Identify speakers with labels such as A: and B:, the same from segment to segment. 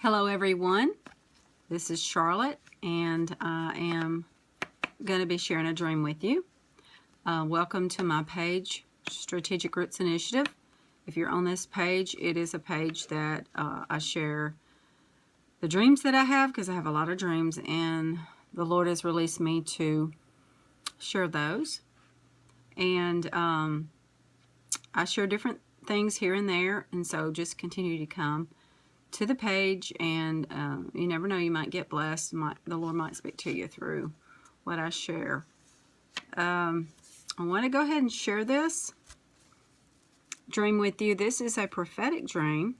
A: Hello everyone, this is Charlotte and I am going to be sharing a dream with you. Welcome to my page, Strategic Roots Initiative. If you're on this page, it is a page that I share the dreams that I have, because I have a lot of dreams and the Lord has released me to share those. And I share different things here and there, and so just continue to come to the page, and you never know, you might get blessed. The Lord might speak to you through what I share. I want to go ahead and share this dream with you. This is a prophetic dream,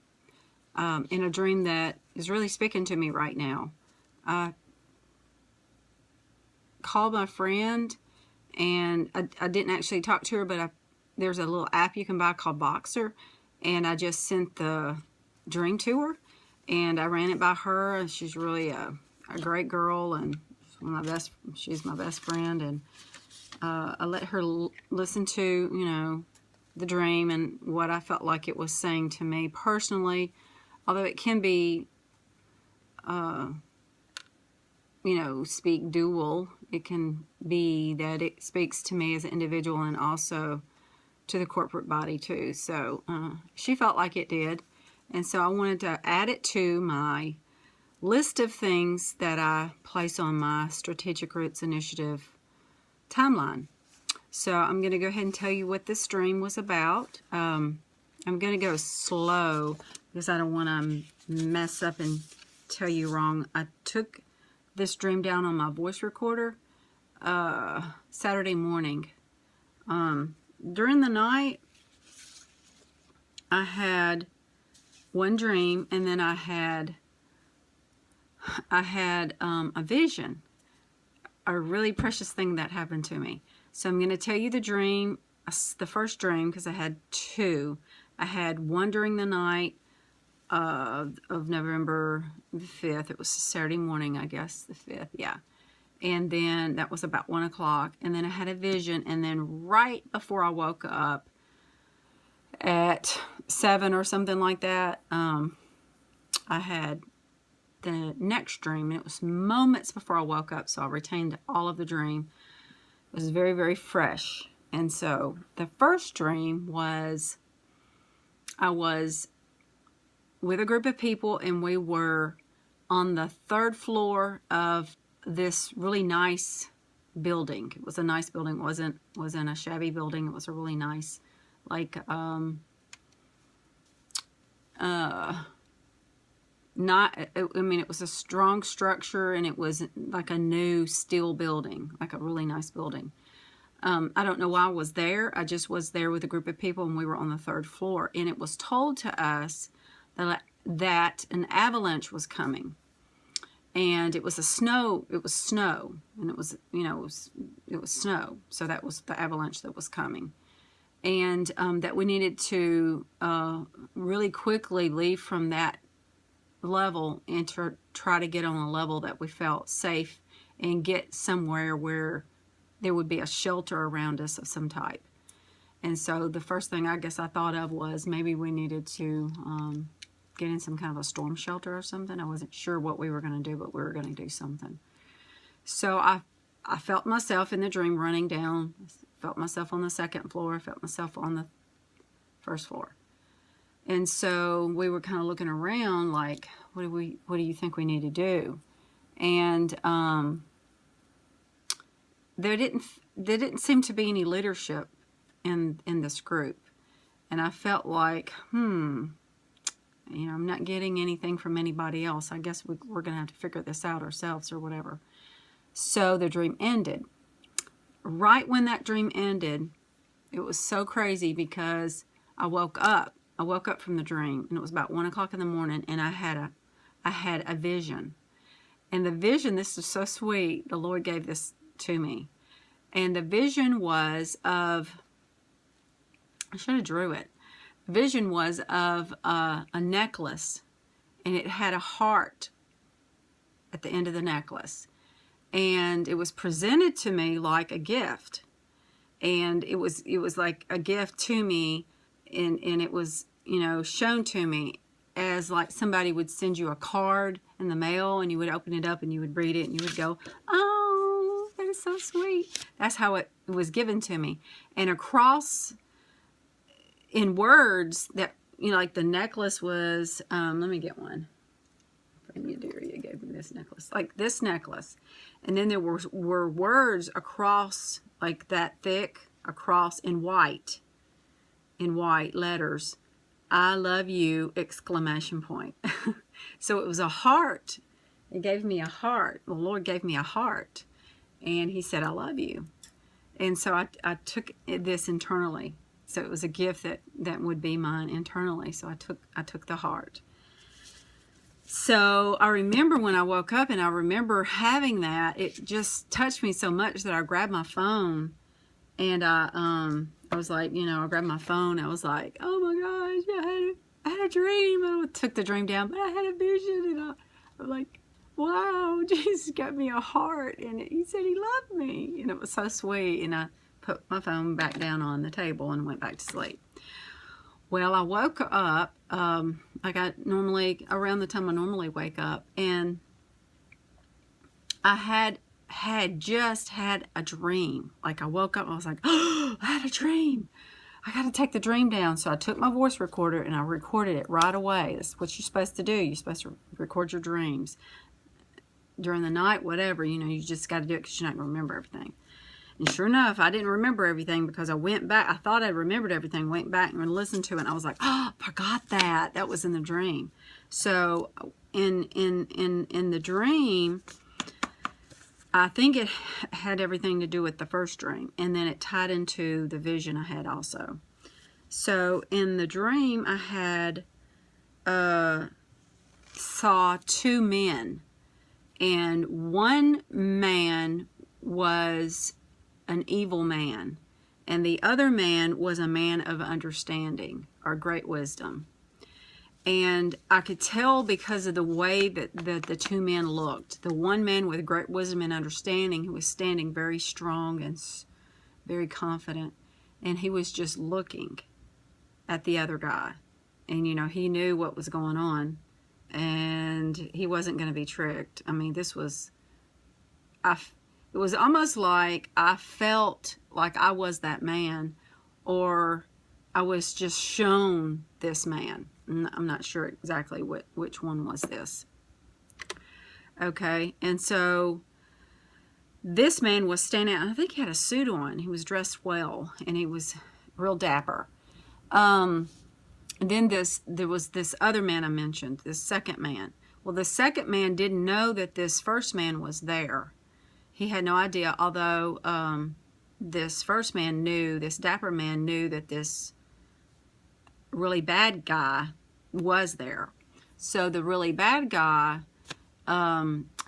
A: in a dream that is really speaking to me right now. I called my friend, and I didn't actually talk to her, but there's a little app you can buy called Boxer, and I just sent the dream to her, and I ran it by her, and she's really a great girl, and she's my best friend, and I let her listen to, the dream and what I felt like it was saying to me personally, although it can be, speak dual. It can be that it speaks to me as an individual and also to the corporate body too. So she felt like it did. And so I wanted to add it to my list of things that I place on my Strategic Roots Initiative timeline. So I'm going to go ahead and tell you what this dream was about. I'm going to go slow because I don't want to mess up and tell you wrong. I took this dream down on my voice recorder Saturday morning. During the night, I had one dream, and then I had a vision, a really precious thing that happened to me. So I'm going to tell you the dream, the first dream, because I had two. I had one during the night of November the 5th. It was Saturday morning, I guess, the 5th, yeah. And then that was about 1 o'clock. And then I had a vision, and then right before I woke up at 7 or something like that, I had the next dream, and it was moments before I woke up, so I retained all of the dream. It was very, very fresh. And so the first dream was I was with a group of people, and we were on the third floor of this really nice building. It was a nice building. It wasn't a shabby building. It was a really nice, like it was a strong structure, and it was like a new steel building, like a really nice building. I don't know why I was there. I just was there with a group of people, and we were on the third floor, and it was told to us that an avalanche was coming, and it was snow, and it was snow. So that was the avalanche that was coming. And that we needed to really quickly leave from that level and to try to get on a level that we felt safe and get somewhere where there would be a shelter around us of some type. And so the first thing I guess I thought of was maybe we needed to get in some kind of a storm shelter or something. I wasn't sure what we were going to do, but we were going to do something. So I felt myself in the dream running down, felt myself on the second floor, felt myself on the first floor. And so we were kind of looking around like, what do you think we need to do? And there didn't seem to be any leadership in this group. And I felt like, I'm not getting anything from anybody else. I guess we're going to have to figure this out ourselves or whatever. So the dream ended. Right when that dream ended, it was so crazy because I woke up from the dream, and it was about 1 o'clock in the morning, and I had a vision. And the vision, this is so sweet, the Lord gave this to me. And the vision was of, I should have drew it. The vision was of a necklace, and it had a heart at the end of the necklace. And it was presented to me like a gift. And it was like a gift to me, and it was, shown to me as like somebody would send you a card in the mail, and you would open it up and you would read it and you would go, oh, that is so sweet. That's how it was given to me. And across in words that, you know, like the necklace was, let me get one. You gave me this necklace, like this necklace. And then there were words across, like that thick, across in white letters. I love you, exclamation point. So it was a heart. It gave me a heart. The Lord gave me a heart. And he said, I love you. And so I took this internally. So it was a gift that would be mine internally. So I took the heart. So I remember when I woke up, and I remember having that, it just touched me so much that I grabbed my phone, and I was like, you know, I grabbed my phone. I was like, oh my gosh, I had a dream. I took the dream down, but I had a vision, and I'm like, wow, Jesus got me a heart, and he said he loved me, and it was so sweet. And I put my phone back down on the table and went back to sleep. Well, I woke up, like I normally, around the time I normally wake up, and I had just had a dream. Like I woke up and I was like, oh, I had a dream. I got to take the dream down. So I took my voice recorder and I recorded it right away. That's what you're supposed to do. You're supposed to record your dreams during the night, whatever, you know, you just got to do it because you're not going to remember everything. And sure enough, I didn't remember everything because I went back. I thought I remembered everything, went back and listened to it. And I was like, oh, I forgot that. That was in the dream. So in the dream, I think it had everything to do with the first dream. And then it tied into the vision I had also. So in the dream, I had saw two men. And one man was an evil man, and the other man was a man of understanding or great wisdom. And I could tell because of the way that the two men looked. The one man with great wisdom and understanding, who was standing very strong and very confident, and he was just looking at the other guy. And, you know, he knew what was going on, and he wasn't going to be tricked. I mean, this was... It was almost like I felt like I was that man, or I was just shown this man. I'm not sure exactly which one was this. Okay, and so this man was standing out. I think he had a suit on. He was dressed well, and he was real dapper. Then there was this other man I mentioned, this second man. Well, the second man didn't know that this first man was there. He had no idea, although this first man knew, this dapper man knew that this really bad guy was there. So the really bad guy,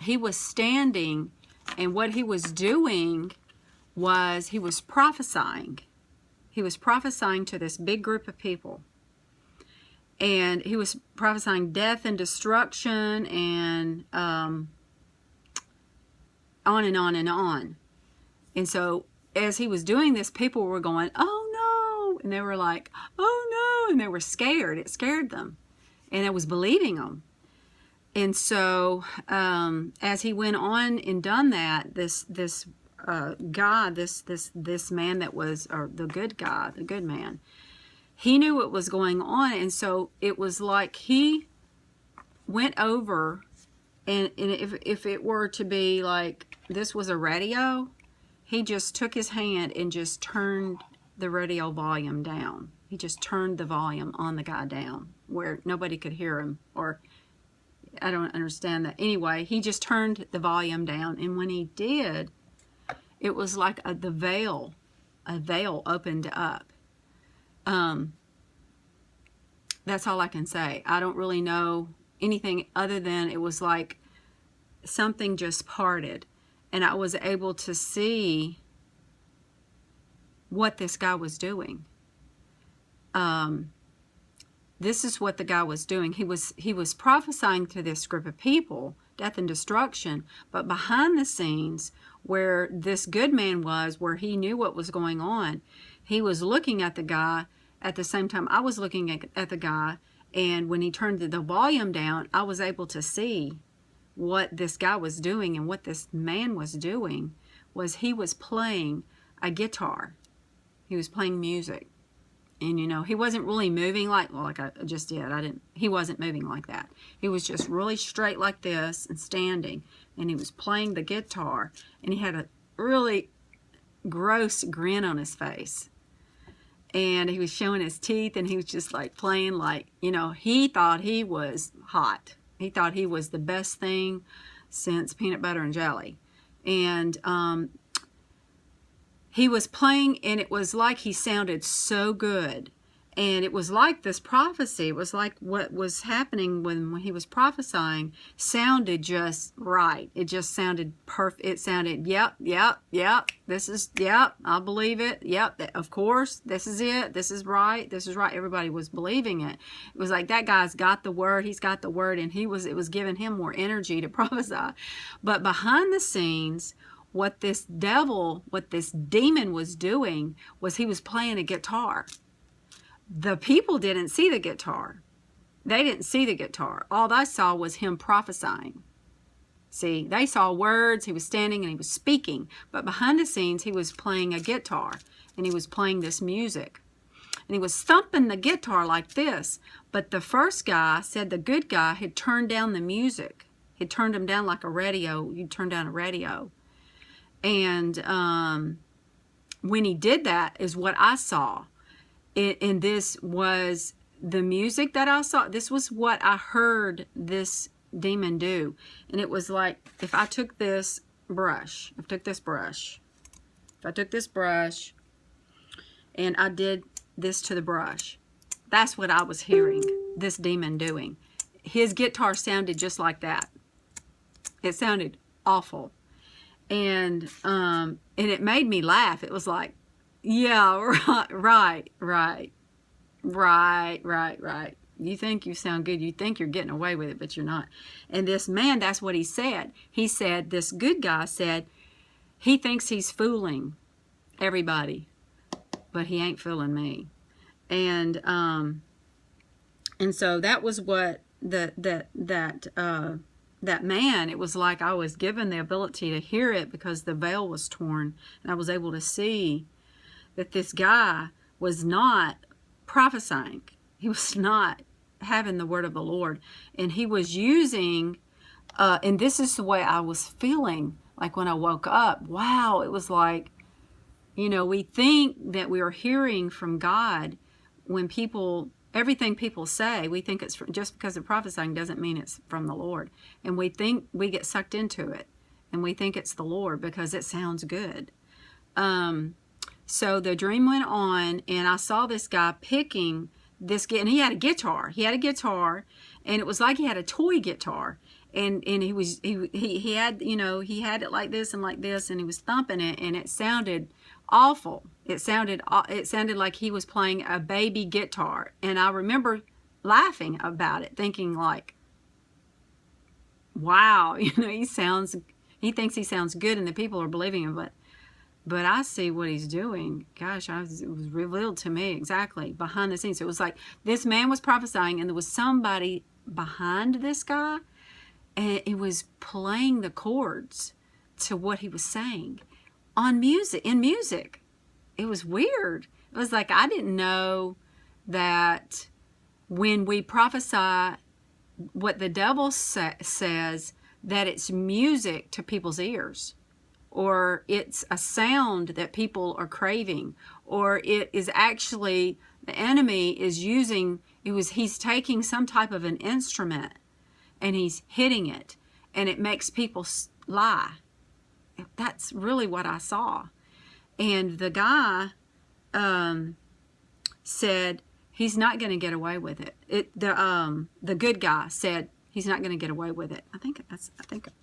A: he was standing, and what he was doing was he was prophesying. He was prophesying to this big group of people. And he was prophesying death and destruction and on and on and on. And so as he was doing this, people were going, oh no, and they were like, oh no, and they were scared. It scared them, and I was believing them. And so as he went on and done that, this guy, this man that was, or the good guy, the good man, he knew what was going on. And so it was like he went over, and if it were to be like this was a radio, he just took his hand and just turned the radio volume down. He just turned the volume on the guy down where nobody could hear him, or I don't understand that. Anyway, he just turned the volume down, and when he did, it was like a veil opened up. That's all I can say. I don't really know anything other than it was like something just parted, and I was able to see what this guy was doing. This is what the guy was doing. He was prophesying to this group of people death and destruction, but behind the scenes where this good man was, where he knew what was going on, he was looking at the guy at the same time I was looking at the guy, And when he turned the volume down, I was able to see what this guy was doing, and what this man was doing was he was playing a guitar. He was playing music. And he wasn't really moving like I just did. He wasn't moving like that. He was just really straight like this and standing, and he was playing the guitar, and he had a really gross grin on his face. And he was showing his teeth, and he was just like playing like, he thought he was hot. He thought he was the best thing since peanut butter and jelly. And he was playing, and it was like he sounded so good. And it was like this prophecy. It was like what was happening when he was prophesying sounded just right. It just sounded perfect. It sounded, yep, this is, yep, I believe it. Yep, of course, this is it. This is right. This is right. Everybody was believing it. It was like that guy's got the word. He's got the word, and it was giving him more energy to prophesy. But behind the scenes, what this demon was doing was he was playing a guitar. The people didn't see the guitar. They didn't see the guitar. All they saw was him prophesying. See, they saw words. He was standing and he was speaking. But behind the scenes, he was playing a guitar, and he was playing this music. And he was thumping the guitar like this. But the first guy said the good guy had turned down the music. He'd turned him down like a radio. You'd turn down a radio. And when he did that is what I saw. And this was the music that I saw. This was what I heard this demon do. And it was like, if I took this brush, and I did this to the brush, that's what I was hearing this demon doing. His guitar sounded just like that. It sounded awful. And it made me laugh. It was like, yeah, right. You think you sound good. You think you're getting away with it, but you're not. And this man, that's what he said. He said, this good guy said, he thinks he's fooling everybody, but he ain't fooling me. And so that was what that man, it was like I was given the ability to hear it because the veil was torn, and I was able to see that this guy was not prophesying. He was not having the word of the Lord. And he was using, and this is the way I was feeling like when I woke up. Wow, it was like, we think that we are hearing from God when everything people say, we think it's just because they're prophesying doesn't mean it's from the Lord. And we think we get sucked into it, and we think it's the Lord because it sounds good. So the dream went on, and I saw this guy picking this, and he had a guitar. And it was like he had a toy guitar, and he had it like this and like this, and he was thumping it, and it sounded awful. It sounded like he was playing a baby guitar, and I remember laughing about it, thinking like, wow, he thinks he sounds good, and the people are believing him, but I see what he's doing. Gosh, it was revealed to me exactly behind the scenes. It was like this man was prophesying, and there was somebody behind this guy, and it was playing the chords to what he was saying in music. It was weird. It was like I didn't know that when we prophesy what the devil says, that it's music to people's ears, or it's a sound that people are craving, or it is actually the enemy is using, he's taking some type of an instrument and he's hitting it, and it makes people lie. That's really what I saw. And the guy said he's not going to get away with it. The good guy said he's not going to get away with it. Let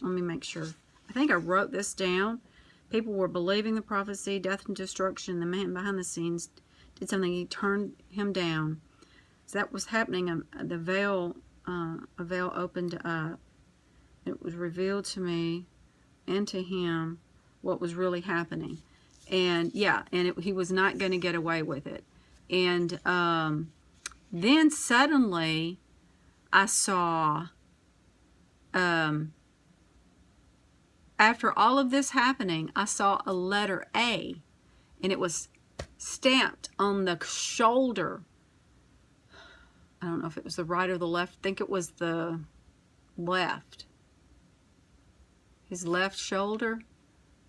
A: me make sure. I think I wrote this down. People were believing the prophecy, death and destruction. The man behind the scenes did something. He turned him down. So that was happening. A veil opened up. It was revealed to me and to him what was really happening. And he was not going to get away with it. And Then suddenly I saw, after all of this happening, I saw a letter A, and it was stamped on the shoulder. I don't know if it was the right or the left. I think it was the left. His left shoulder.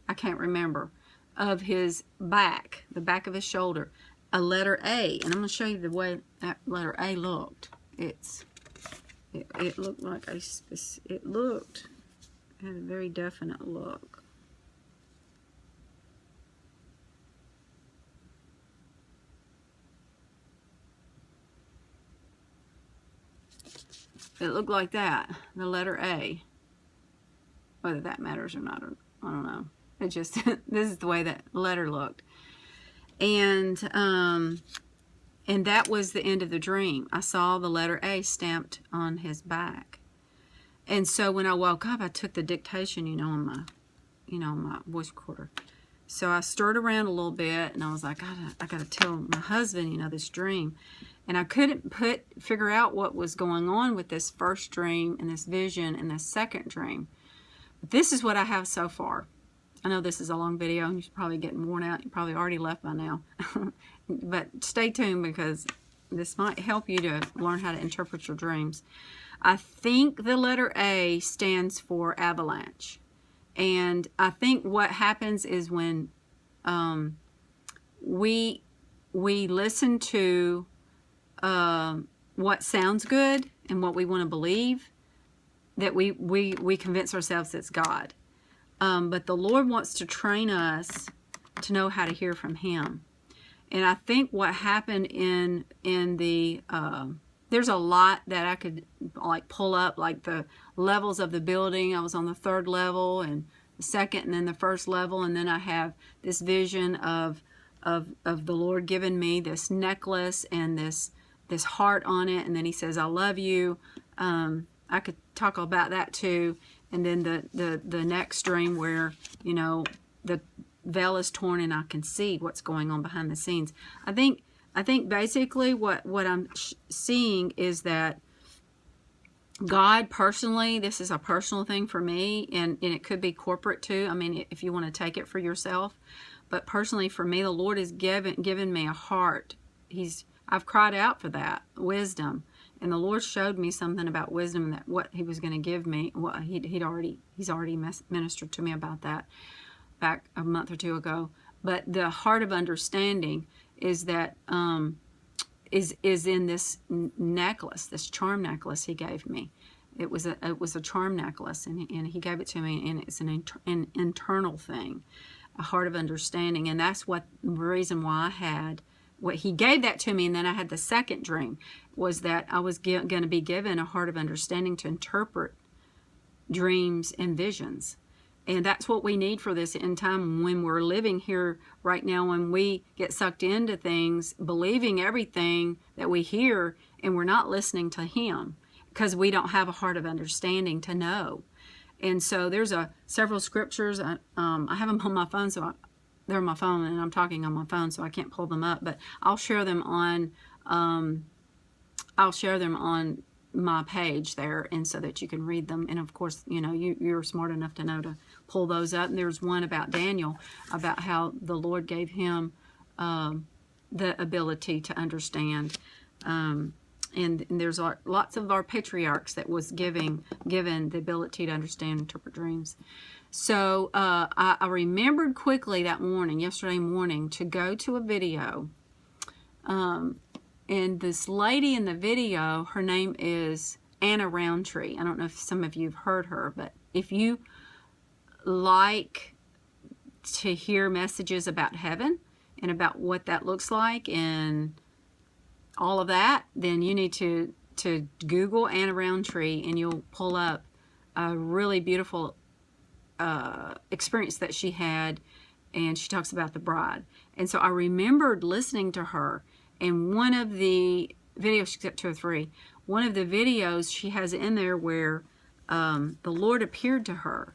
A: I can't remember. Of his back, the back of his shoulder, a letter A. And I'm going to show you the way that letter A looked. It looked like it had a very definite look. It looked like that, the letter A. Whether that matters or not, I don't know. It just, this is the way that letter looked. And that was the end of the dream. I saw the letter A stamped on his back. And so when I woke up, I took the dictation, on my voice recorder. So I stirred around a little bit, and I was like, I got to tell my husband, this dream. And I couldn't figure out what was going on with this first dream and this vision and this second dream. But this is what I have so far. I know this is a long video, and you're probably getting worn out. You probably already left by now. But stay tuned, because this might help you to learn how to interpret your dreams. I think the letter A stands for avalanche. And I think what happens is when we listen to what sounds good and what we want to believe, that we convince ourselves it's God. But the Lord wants to train us to know how to hear from Him. And I think what happened in the there's a lot that I could pull up, like the levels of the building. I was on the 3rd level and the 2nd and then the 1st level, and then I have this vision of the Lord giving me this necklace and this heart on it, and then He says, "I love you." I could talk about that too. And then the next dream where the veil is torn and I can see what's going on behind the scenes. I think basically what I'm seeing is that God personally, this is a personal thing for me, and it could be corporate too. I mean, if you want to take it for yourself, but personally for me, the Lord has given me a heart. I've cried out for that wisdom, and the Lord showed me something about wisdom, that what He was going to give me. Well, He's already ministered to me about that back a month or two ago. But the heart of understanding is that is in this necklace, this charm necklace He gave me. It was a charm necklace, and He gave it to me, and it's an internal thing, a heart of understanding, and that's the reason why I had. What He gave that to me, and then I had the second dream, was that I was going to be given a heart of understanding to interpret dreams and visions. And that's what we need for this end time, when we're living here right now, when we get sucked into things, believing everything that we hear, and we're not listening to Him because we don't have a heart of understanding to know. And so there's several scriptures. I have them on my phone, they're on my phone, and I'm talking on my phone, so I can't pull them up. But I'll share them on my page there, and so that you can read them. And of course, you're smart enough to know to pull those up. And there's one about Daniel, about how the Lord gave him the ability to understand. And there's lots of our patriarchs that was given the ability to understand and interpret dreams. So I remembered quickly that morning, yesterday morning, to go to a video. And this lady in the video, her name is Anna Roundtree. I don't know if some of you have heard her, but if you like to hear messages about heaven and about what that looks like and all of that, then you need to Google Anna Roundtree, and you'll pull up a really beautiful experience that she had, and she talks about the bride. And so I remembered listening to her, and one of the videos, she's got 2 or 3, one of the videos she has in there where the Lord appeared to her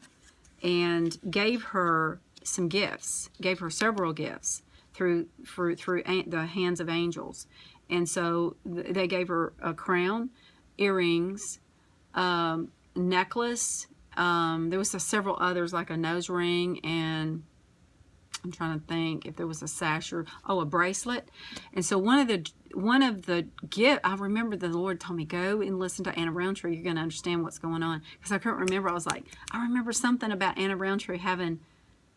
A: and gave her some gifts, gave her several gifts through the hands of angels. And so they gave her a crown, earrings, necklace. There was several others, like a nose ring, and I'm trying to think if there was a sash or a bracelet. And so one of the gift, I remember the Lord told me, go and listen to Anna Roundtree. You're going to understand what's going on. Because I couldn't remember. I was like, I remember something about Anna Roundtree having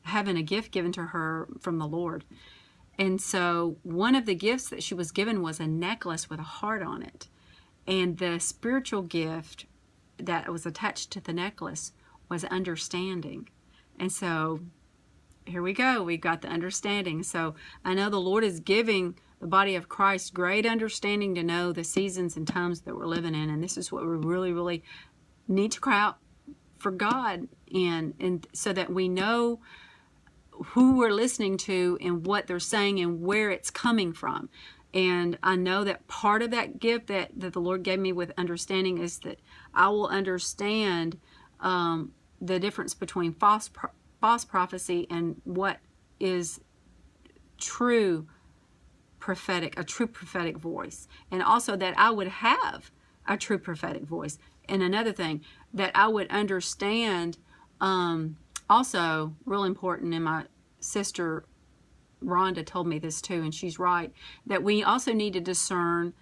A: a gift given to her from the Lord. And so one of the gifts that she was given was a necklace with a heart on it. And the spiritual gift that was attached to the necklace was understanding. And so here we go. We've got the understanding. So I know the Lord is giving the body of Christ great understanding to know the seasons and times that we're living in. And this is what we really, really need to cry out for God in, and so that we know who we're listening to and what they're saying and where it's coming from. And I know that part of that gift that the Lord gave me with understanding is that I will understand the difference between false prophecy and what is true prophetic, a true prophetic voice. And also that I would have a true prophetic voice. And another thing, that I would understand, also real important, and my sister Rhonda told me this too, and she's right, that we also need to discern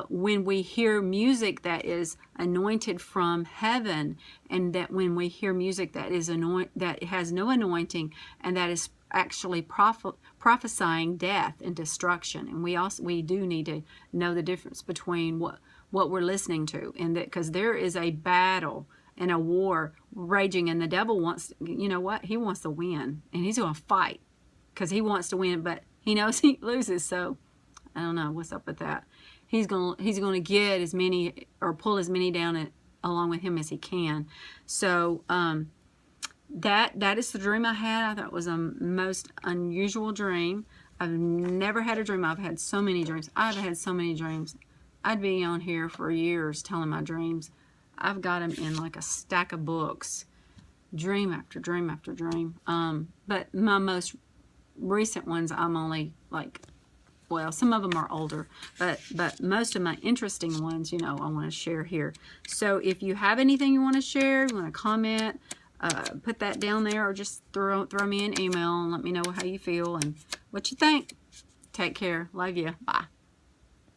A: when we hear music that is anointed from heaven, and that when we hear music that is that has no anointing, and that is actually prophesying death and destruction. And we do need to know the difference between what we're listening to, and that because there is a battle and a war raging, and the devil wants, you know what, he wants to win, and he's going to fight because he wants to win, but he knows he loses. So I don't know what's up with that. He's going to get as many, or pull as many down along with him as he can. So that is the dream I had. I thought it was a most unusual dream. I've never had a dream. I've had so many dreams. I've had so many dreams. I'd be on here for years telling my dreams. I've got them in like a stack of books, dream after dream after dream. But my most recent ones, I'm only like, well, some of them are older, but most of my interesting ones, I want to share here. So if you have anything you want to share, you want to comment, put that down there, or just throw me an email and let me know how you feel and what you think. Take care. Love you. Bye.